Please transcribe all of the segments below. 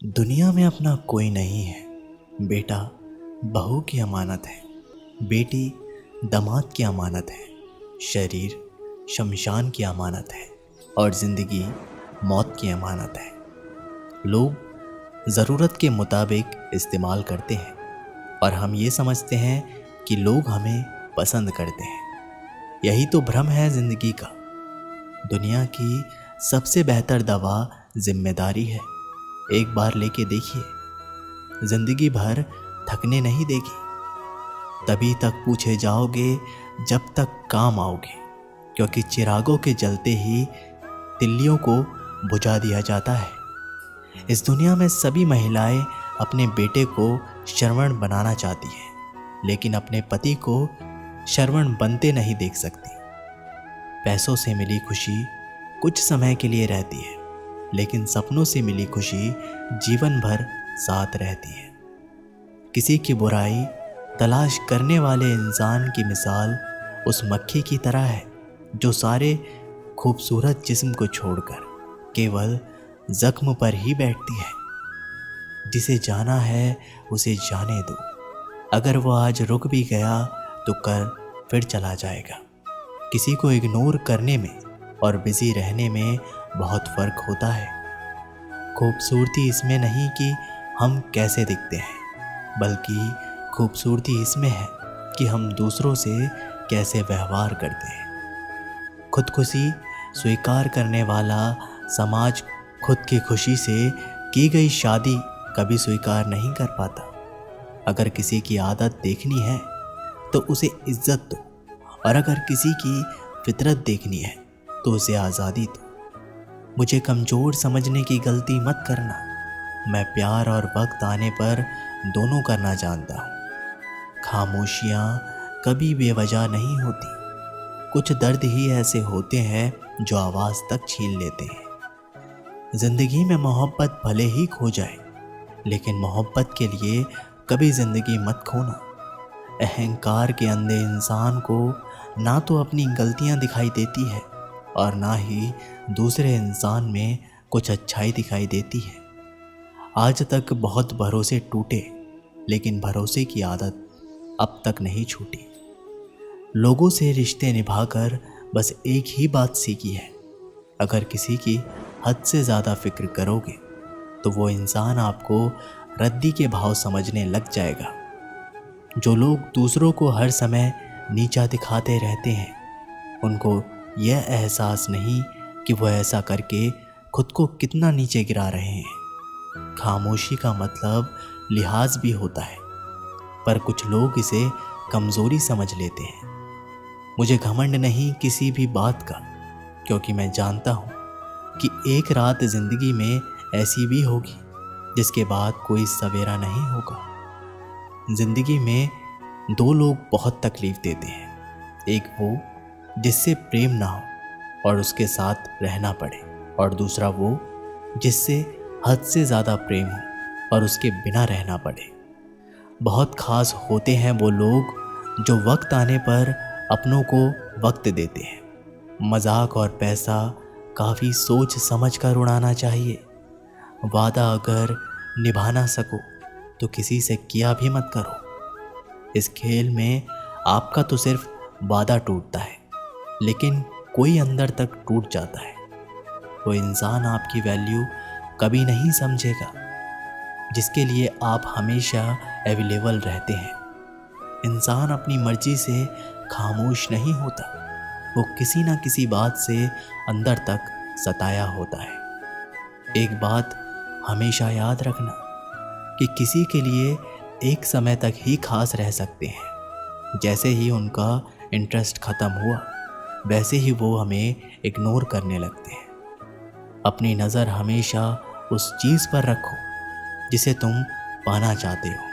दुनिया में अपना कोई नहीं है। बेटा बहू की अमानत है, बेटी दामाद की अमानत है, शरीर शमशान की अमानत है और ज़िंदगी मौत की अमानत है। लोग ज़रूरत के मुताबिक इस्तेमाल करते हैं और हम ये समझते हैं कि लोग हमें पसंद करते हैं। यही तो भ्रम है ज़िंदगी का। दुनिया की सबसे बेहतर दवा जिम्मेदारी है। एक बार लेके देखिए, जिंदगी भर थकने नहीं देगी। तभी तक पूछे जाओगे जब तक काम आओगे, क्योंकि चिरागों के जलते ही तिल्लियों को बुझा दिया जाता है। इस दुनिया में सभी महिलाएं अपने बेटे को श्रवण बनाना चाहती हैं, लेकिन अपने पति को श्रवण बनते नहीं देख सकती। पैसों से मिली खुशी कुछ समय के लिए रहती है, लेकिन सपनों से मिली खुशी जीवन भर साथ रहती है। किसी की बुराई तलाश करने वाले इंसान की मिसाल उस मक्खी की तरह है जो सारे खूबसूरत जिस्म को छोड़कर केवल जख्म पर ही बैठती है। जिसे जाना है उसे जाने दो। अगर वो आज रुक भी गया तो कल फिर चला जाएगा। किसी को इग्नोर करने में और बिजी रहने में बहुत फर्क होता है। खूबसूरती इसमें नहीं कि हम कैसे दिखते हैं, बल्कि खूबसूरती इसमें है कि हम दूसरों से कैसे व्यवहार करते हैं। खुदकुशी स्वीकार करने वाला समाज खुद की खुशी से की गई शादी कभी स्वीकार नहीं कर पाता। अगर किसी की आदत देखनी है तो उसे इज्जत दो, और अगर किसी की फितरत देखनी है तो उसे आज़ादी दो। मुझे कमज़ोर समझने की गलती मत करना। मैं प्यार और वक्त आने पर दोनों करना जानता हूँ। खामोशियाँ कभी बेवजह नहीं होती। कुछ दर्द ही ऐसे होते हैं जो आवाज़ तक छीन लेते हैं। ज़िंदगी में मोहब्बत भले ही खो जाए, लेकिन मोहब्बत के लिए कभी ज़िंदगी मत खोना। अहंकार के अंधे इंसान को ना तो अपनी गलतियाँ दिखाई देती है और ना ही दूसरे इंसान में कुछ अच्छाई दिखाई देती है। आज तक बहुत भरोसे टूटे, लेकिन भरोसे की आदत अब तक नहीं छूटी। लोगों से रिश्ते निभाकर बस एक ही बात सीखी है, अगर किसी की हद से ज़्यादा फिक्र करोगे तो वो इंसान आपको रद्दी के भाव समझने लग जाएगा। जो लोग दूसरों को हर समय नीचा दिखाते रहते हैं, उनको यह एहसास नहीं कि वह ऐसा करके खुद को कितना नीचे गिरा रहे हैं। खामोशी का मतलब लिहाज भी होता है, पर कुछ लोग इसे कमज़ोरी समझ लेते हैं। मुझे घमंड नहीं किसी भी बात का, क्योंकि मैं जानता हूँ कि एक रात ज़िंदगी में ऐसी भी होगी जिसके बाद कोई सवेरा नहीं होगा। ज़िंदगी में दो लोग बहुत तकलीफ़ देते हैं। एक वो जिससे प्रेम ना हो और उसके साथ रहना पड़े, और दूसरा वो जिससे हद से ज़्यादा प्रेम हो और उसके बिना रहना पड़े। बहुत ख़ास होते हैं वो लोग जो वक्त आने पर अपनों को वक्त देते हैं। मजाक और पैसा काफ़ी सोच समझ कर उड़ाना चाहिए। वादा अगर निभा ना सको तो किसी से किया भी मत करो। इस खेल में आपका तो सिर्फ वादा टूटता है, लेकिन कोई अंदर तक टूट जाता है। वो इंसान आपकी वैल्यू कभी नहीं समझेगा जिसके लिए आप हमेशा अवेलेबल रहते हैं। इंसान अपनी मर्जी से खामोश नहीं होता, वो किसी ना किसी बात से अंदर तक सताया होता है। एक बात हमेशा याद रखना कि किसी के लिए एक समय तक ही खास रह सकते हैं। जैसे ही उनका इंटरेस्ट ख़त्म हुआ, वैसे ही वो हमें इग्नोर करने लगते हैं। अपनी नज़र हमेशा उस चीज़ पर रखो जिसे तुम पाना चाहते हो।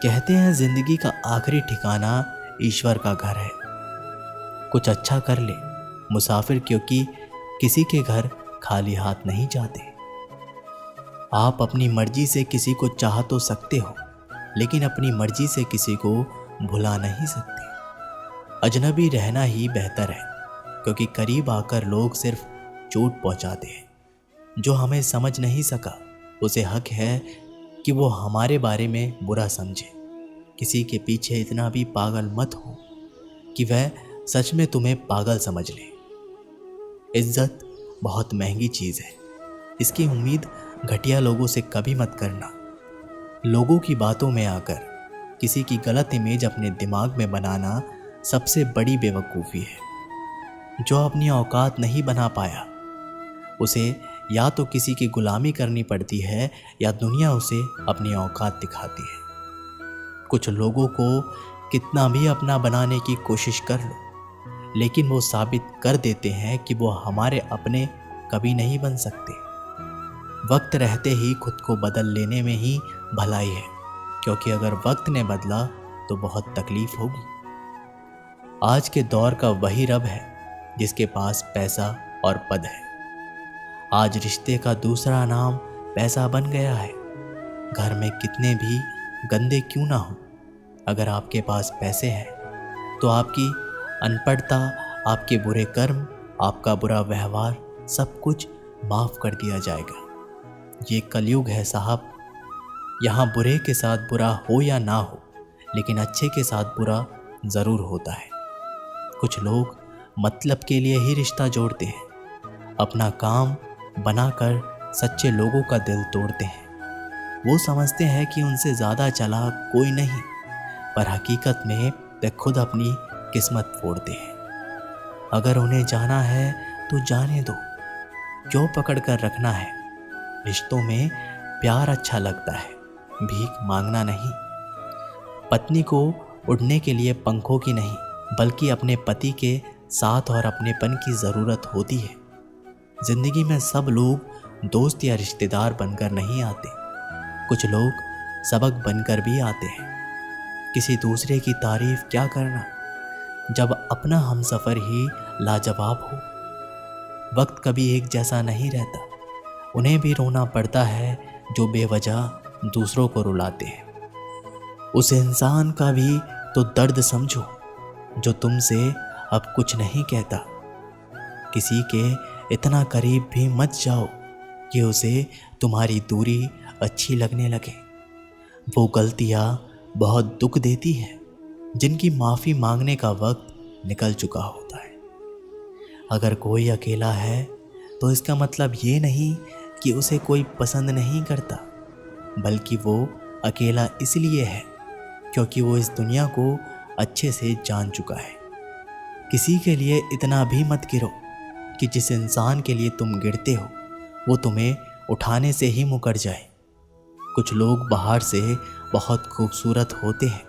कहते हैं ज़िंदगी का आखिरी ठिकाना ईश्वर का घर है। कुछ अच्छा कर ले मुसाफिर, क्योंकि किसी के घर खाली हाथ नहीं जाते। आप अपनी मर्जी से किसी को चाह तो सकते हो, लेकिन अपनी मर्जी से किसी को भुला नहीं सकते। अजनबी रहना ही बेहतर है, क्योंकि करीब आकर लोग सिर्फ चोट पहुंचाते हैं। जो हमें समझ नहीं सका उसे हक है कि वो हमारे बारे में बुरा समझे। किसी के पीछे इतना भी पागल मत हो कि वह सच में तुम्हें पागल समझ ले। इज्जत बहुत महंगी चीज़ है, इसकी उम्मीद घटिया लोगों से कभी मत करना। लोगों की बातों में आकर किसी की गलत इमेज अपने दिमाग में बनाना सबसे बड़ी बेवकूफ़ी है। जो अपनी औकात नहीं बना पाया उसे या तो किसी की गुलामी करनी पड़ती है या दुनिया उसे अपनी औकात दिखाती है। कुछ लोगों को कितना भी अपना बनाने की कोशिश कर लो, लेकिन वो साबित कर देते हैं कि वो हमारे अपने कभी नहीं बन सकते। वक्त रहते ही खुद को बदल लेने में ही भलाई है, क्योंकि अगर वक्त ने बदला तो बहुत तकलीफ होगी। आज के दौर का वही रब है जिसके पास पैसा और पद है। आज रिश्ते का दूसरा नाम पैसा बन गया है। घर में कितने भी गंदे क्यों ना हो, अगर आपके पास पैसे हैं तो आपकी अनपढ़ता, आपके बुरे कर्म, आपका बुरा व्यवहार सब कुछ माफ़ कर दिया जाएगा। ये कलयुग है साहब। यहाँ बुरे के साथ बुरा हो या ना हो, लेकिन अच्छे के साथ बुरा ज़रूर होता है। कुछ लोग मतलब के लिए ही रिश्ता जोड़ते हैं, अपना काम बनाकर सच्चे लोगों का दिल तोड़ते हैं। वो समझते हैं कि उनसे ज़्यादा चालाक कोई नहीं, पर हकीकत में वे खुद अपनी किस्मत फोड़ते हैं। अगर उन्हें जाना है तो जाने दो, क्यों पकड़ कर रखना है। रिश्तों में प्यार अच्छा लगता है, भीख मांगना नहीं। पत्नी को उड़ने के लिए पंखों की नहीं, बल्कि अपने पति के साथ और अपनेपन की ज़रूरत होती है। ज़िंदगी में सब लोग दोस्त या रिश्तेदार बनकर नहीं आते, कुछ लोग सबक बनकर भी आते हैं। किसी दूसरे की तारीफ क्या करना जब अपना हमसफ़र ही लाजवाब हो। वक्त कभी एक जैसा नहीं रहता, उन्हें भी रोना पड़ता है जो बेवजह दूसरों को रुलाते हैं। उस इंसान का भी तो दर्द समझो जो तुमसे अब कुछ नहीं कहता। किसी के इतना करीब भी मत जाओ कि उसे तुम्हारी दूरी अच्छी लगने लगे। वो गलतियाँ बहुत दुख देती हैं जिनकी माफ़ी मांगने का वक्त निकल चुका होता है। अगर कोई अकेला है तो इसका मतलब ये नहीं कि उसे कोई पसंद नहीं करता, बल्कि वो अकेला इसलिए है क्योंकि वो इस दुनिया को अच्छे से जान चुका है। किसी के लिए इतना भी मत गिरो कि जिस इंसान के लिए तुम गिरते हो वो तुम्हें उठाने से ही मुकर जाए। कुछ लोग बाहर से बहुत खूबसूरत होते हैं,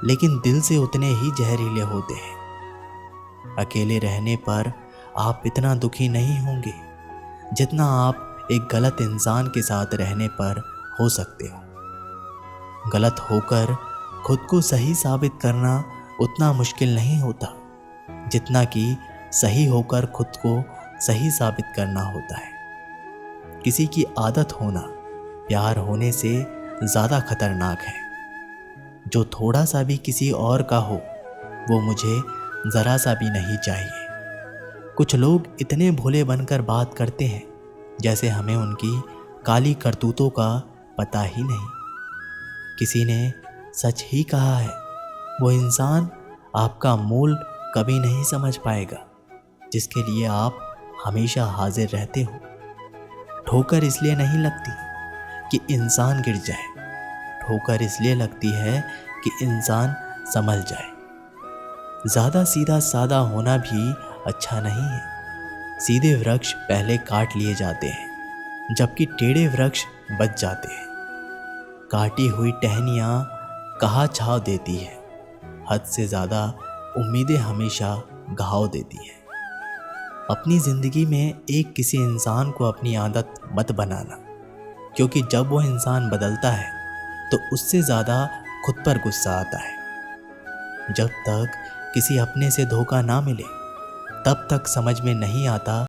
लेकिन दिल से उतने ही जहरीले होते हैं। अकेले रहने पर आप इतना दुखी नहीं होंगे जितना आप एक गलत इंसान के साथ रहने पर हो सकते हो। गलत होकर खुद को सही साबित करना उतना मुश्किल नहीं होता जितना कि सही होकर खुद को सही साबित करना होता है। किसी की आदत होना प्यार होने से ज़्यादा खतरनाक है। जो थोड़ा सा भी किसी और का हो वो मुझे ज़रा सा भी नहीं चाहिए। कुछ लोग इतने भोले बनकर बात करते हैं जैसे हमें उनकी काली करतूतों का पता ही नहीं। किसी ने सच ही कहा है, वो इंसान आपका मूल कभी नहीं समझ पाएगा जिसके लिए आप हमेशा हाजिर रहते हो। ठोकर इसलिए नहीं लगती कि इंसान गिर जाए, ठोकर इसलिए लगती है कि इंसान संभल जाए। ज़्यादा सीधा सादा होना भी अच्छा नहीं है। सीधे वृक्ष पहले काट लिए जाते हैं, जबकि टेढ़े वृक्ष बच जाते हैं। काटी हुई टहनियाँ कहाँ छाँव देती है, हद से ज़्यादा उम्मीदें हमेशा घाव देती हैं। अपनी ज़िंदगी में एक किसी इंसान को अपनी आदत मत बनाना, क्योंकि जब वो इंसान बदलता है तो उससे ज़्यादा खुद पर गुस्सा आता है। जब तक किसी अपने से धोखा ना मिले तब तक समझ में नहीं आता